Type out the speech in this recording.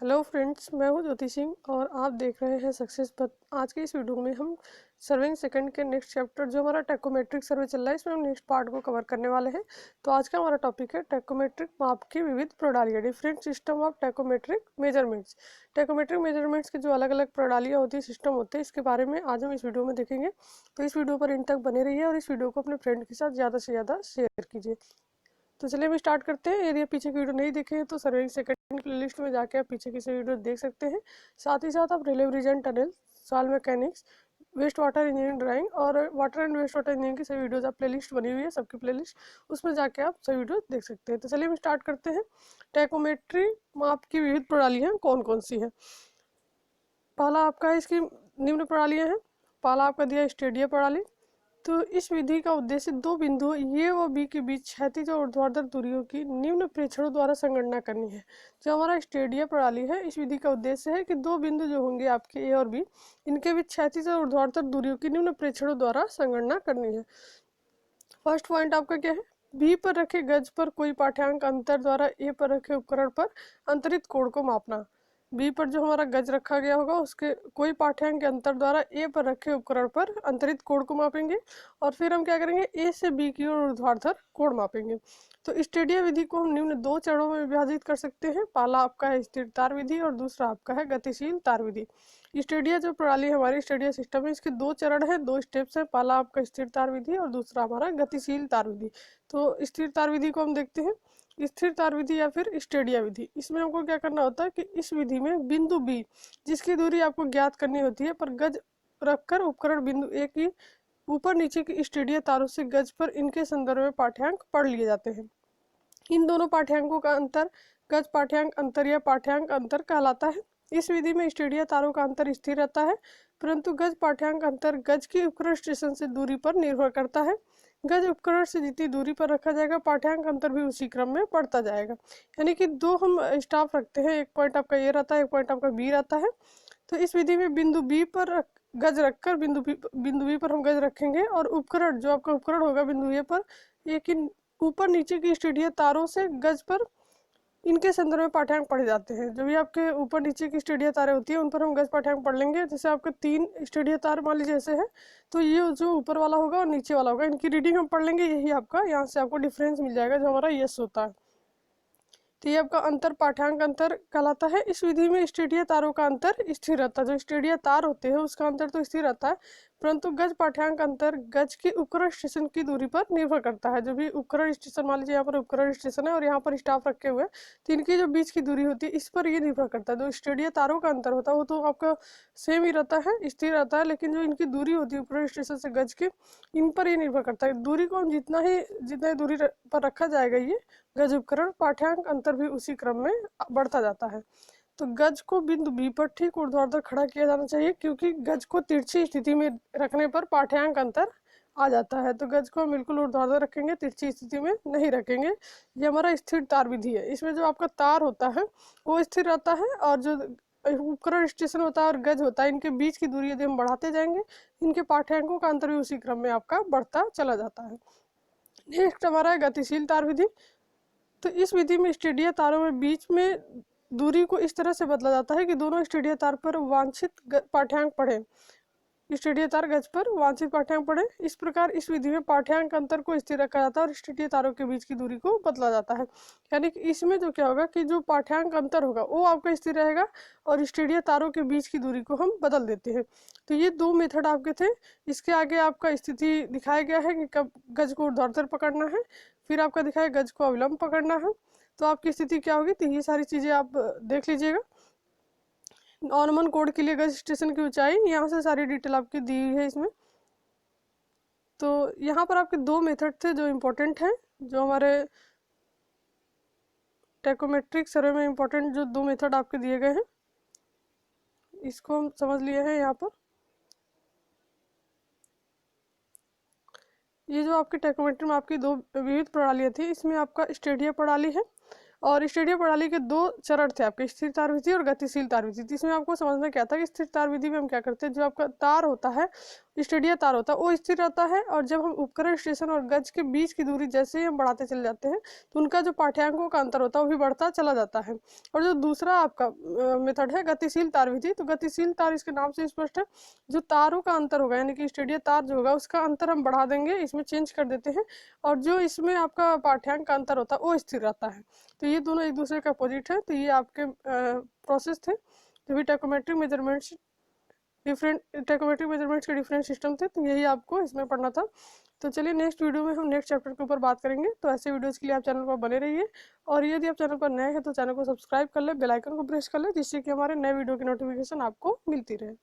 Hello friends, मैं हूं ज्योति सिंह और आप देख रहे हैं सक्सेस पथ। आज के इस वीडियो में हम सर्विंग सेकंड के नेक्स्ट चैप्टर जो हमारा टैकोमेट्रिक सर्वे चल रहा है इसमें हम नेक्स्ट पार्ट को कवर करने वाले हैं। तो आज का हमारा टॉपिक है टैकोमेट्रिक माप की विविध प्रणालियाँ, different system of tachometric measurements. Tachometric measurements की जो अलग अलग प्रणालियाँ होती है, सिस्टम होते हैं, इसके बारे में आज हम इस वीडियो में देखेंगे। तो इस वीडियो पर इन तक बने रहिए और इस वीडियो को अपने फ्रेंड के साथ ज़्यादा से ज़्यादा शेयर कीजिए। तो चलिए हम स्टार्ट करते हैं। यदि आप पीछे की वीडियो नहीं देखे हैं तो सर्विंग सेकंड प्लेलिस्ट में जाके आप पीछे की से वीडियो देख सकते हैं। साथ ही साथ आप railway bridge and tunnel, soil mechanics, waste water engineering drawing और water and waste water engineering की सभी वीडियोज आप प्लेलिस्ट बनी हुई है, सबकी प्लेलिस्ट, उसमें जाके आप सभी वीडियो देख सकते हैं। तो चलिए हम स्टार्ट करते हैं। टैकोमेट्री माप की विविध प्रणालियाँ कौन कौन सी है। पहला आपका है, इसकी निम्न प्रणालियाँ हैं। पहला आपका दिया स्टेडिया प्रणाली। तो इस विधि का उद्देश्य दो बिंदुओं ए व बी के बीच क्षैतिज और ऊर्ध्वाधर दूरियों की निम्न प्रेक्षणों द्वारा संगणना करनी है। जो हमारा स्टेडिया प्रणाली है, इस विधि का उद्देश्य है कि दो बिंदु जो होंगे आपके ए और बी, इनके बीच क्षैतिज और ऊर्ध्वाधर दूरियों की निम्न प्रेक्षणों द्वारा संगणना करनी है। फर्स्ट पॉइंट आपका क्या है, बी पर रखे गज पर कोई पाठ्यांक अंतर द्वारा ए पर रखे उपकरण पर अंतरित कोण को मापना। बी पर जो हमारा गज रखा गया होगा उसके कोई पाठ्यांक के अंतर द्वारा ए पर रखे उपकरण पर अंतरित कोण को मापेंगे और फिर हम क्या करेंगे, ए से बी की ओर ऊर्ध्वाधर कोण मापेंगे। तो स्टेडिया विधि को हम निम्न दो चरणों में विभाजित कर सकते हैं। पहला आपका है स्थिर तार विधि और दूसरा आपका है गतिशील तार विधि। स्टेडिया जो प्रणाली हमारी स्टेडिया सिस्टम है, इसके दो चरण है, दो स्टेप्स है। पहला आपका स्थिर तार विधि और दूसरा हमारा गतिशील तार विधि। तो स्थिर तार विधि को हम देखते हैं। स्थिर तार विधि या फिर स्टेडिया विधि, इसमें हमको क्या करना होता है कि इस विधि में बिंदु बी जिसकी दूरी आपको ज्ञात करनी होती है पर गज रखकर उपकरण बिंदु ए की ऊपर नीचे की स्टेडिया तारों से गज पर इनके संदर्भ में पाठ्यांक पढ़ लिए जाते हैं। इन दोनों पाठ्यांकों का अंतर गज पाठ्यांक अंतर या पाठ्यांक अंतर कहलाता है। इस विधि में स्टेडिया तारों का अंतर स्थिर रहता है, परंतु गज पाठ्यांक अंतर गज की उपकरण स्टेशन से दूरी पर निर्भर करता है। गज उपकरण से जितनी दूरी पर रखा जाएगा, पाठ्यांक अंतर भी उसी क्रम में बढ़ता जाएगा। यानी कि दो हम स्टाफ रखते हैं, एक पॉइंट आपका ए रहता है, एक पॉइंट आपका बी रहता है। तो इस विधि में बिंदु बी पर गज रखकर बिंदु बी पर हम गज रखेंगे और उपकरण जो आपका उपकरण होगा बिंदु ए पर, लेकिन ऊपर नीचे की स्टेडिया तारों से गज पर इनके संदर्भ में पाठ्यांक पढ़े जाते हैं। जो भी आपके ऊपर नीचे की स्टेडिया तारें होती है उन पर हम गज पाठ्यांक पढ़ लेंगे। जैसे आपके तीन स्टेडिया तार मान लीजिए ऐसे है, तो ये जो ऊपर वाला होगा और नीचे वाला होगा, इनकी रीडिंग हम पढ़ लेंगे। यही आपका यहाँ से आपको डिफरेंस मिल जाएगा जो हमारा यस होता है। तो ये आपका अंतर पाठ्यांक अंतर कहलाता है। इस विधि में स्टेडिया तारों का अंतर स्थिर रहता है। जो स्टेडिया तार होते हैं उसका अंतर तो स्थिर रहता है, परंतु गज पाठ्यांक अंतर गज के उपकरण स्टेशन की दूरी पर निर्भर करता है। जो भी उपकरण स्टेशन, मान लीजिए यहाँ पर उपकरण स्टेशन है और यहाँ पर स्टाफ रखे हुए हैं, तो इनकी जो बीच की दूरी होती है इस पर ये निर्भर करता है। जो स्टेडिया तारों का अंतर होता है वो तो आपका सेम ही रहता है, स्थिर रहता है, लेकिन जो इनकी दूरी होती है उपकरण स्टेशन से गज की, इन पर ये निर्भर करता है। दूरी को हम जितना ही दूरी पर रखा जाएगा ये गज उपकरण, पाठ्यांक अंतर भी उसी क्रम में बढ़ता जाता है। तो गज को बिंदु बी पर ठीक ऊर्ध्वाधर खड़ा किया जाना चाहिए, क्योंकि गज को तिरछी स्थिति में रखने पर पाठ्यांक अंतर आ जाता है। तो गज को हम बिल्कुल ऊर्ध्वाधर रखेंगे, तिरछी स्थिति में नहीं रखेंगे। ये हमारा स्थिर तार विधि है। इसमें जो आपका तार होता है वो स्थिर रहता है और जो उपकरण स्टेशन होता है और गज होता है, इनके बीच की दूरी यदि हम बढ़ाते जाएंगे, इनके पाठ्यांकों का अंतर भी उसी क्रम में आपका बढ़ता चला जाता है। नेक्स्ट हमारा है गतिशील तार विधि। तो इस विधि में स्टेडिया तारों में बीच में दूरी को इस तरह से बदला जाता है कि दोनों स्टेडिया तार पर वांछित पाठ्यांक पढ़े, स्टेडिया तार गज पर वांछित पाठ्यांक पढ़े। इस प्रकार इस विधि में पाठ्यांक अंतर को स्थिर रखा जाता है और स्टेडिया तारों के बीच की दूरी को बदला जाता है। यानी कि इसमें जो क्या होगा कि जो पाठ्यांक अंतर होगा वो आपका स्थिर रहेगा और स्टेडिया तारों के बीच की दूरी को हम बदल देते हैं। तो ये दो मेथड आपके थे। इसके आगे आपका स्थिति दिखाया गया है कि कब गज को ऊर्ध्वाधर पकड़ना है, फिर आपका दिखाया गज को अविलंब पकड़ना है। तो आपकी स्थिति क्या होगी, तो ये सारी चीजें आप देख लीजिएगा। नॉर्मल कोड के लिए गज स्टेशन की ऊंचाई, यहाँ से सारी डिटेल आपकी दी हुई है इसमें। तो यहाँ पर आपके दो मेथड थे जो इम्पोर्टेंट हैं, जो हमारे टैकोमेट्रिक सर्वे में इम्पोर्टेंट जो दो मेथड आपके दिए गए हैं, इसको हम समझ लिए हैं। यहाँ पर ये जो आपके टैकोमेट्री में आपकी दो विविध प्रणालियाँ थी, इसमें आपका स्टेडिया प्रणाली है और स्टेडिया प्रणाली के दो चरण थे आपके, स्थिर तार विधि और गतिशील तार विधि। इसमें आपको समझना क्या था कि स्थिर तार विधि में हम क्या करते हैं, जो आपका तार होता है स्टेडिया तार होता है वो स्थिर रहता है, और जब हम उपकरण स्टेशन और गज के बीच की दूरी जैसे ही हम बढ़ाते चले जाते हैं तो उनका जो पाठ्यांकों का अंतर होता है वो भी बढ़ता चला जाता है। और जो दूसरा आपका मेथड है गतिशील तार विधि, तो गतिशील तार इसके नाम से स्पष्ट है, जो तारों का अंतर होगा यानी कि स्टेडिया तार जो होगा उसका अंतर हम बढ़ा देंगे, इसमें चेंज कर देते हैं, और जो इसमें आपका पाठ्यांक का अंतर होता है वो स्थिर रहता है। तो ये दोनों एक दूसरे का अपोजिट है। तो ये आपके प्रोसेस थे जो भी टैकोमेट्रिक मेजरमेंट्स के डिफरेंट सिस्टम थे, तो यही आपको इसमें पढ़ना था। तो चलिए नेक्स्ट वीडियो में हम नेक्स्ट चैप्टर के ऊपर बात करेंगे। तो ऐसे वीडियोस के लिए आप चैनल पर बने रहिए, और यदि आप चैनल पर नए हैं तो चैनल को सब्सक्राइब कर ले, बेल आइकन को प्रेस कर ले, जिससे कि हमारे नए वीडियो की नोटिफिकेशन आपको मिलती रहे।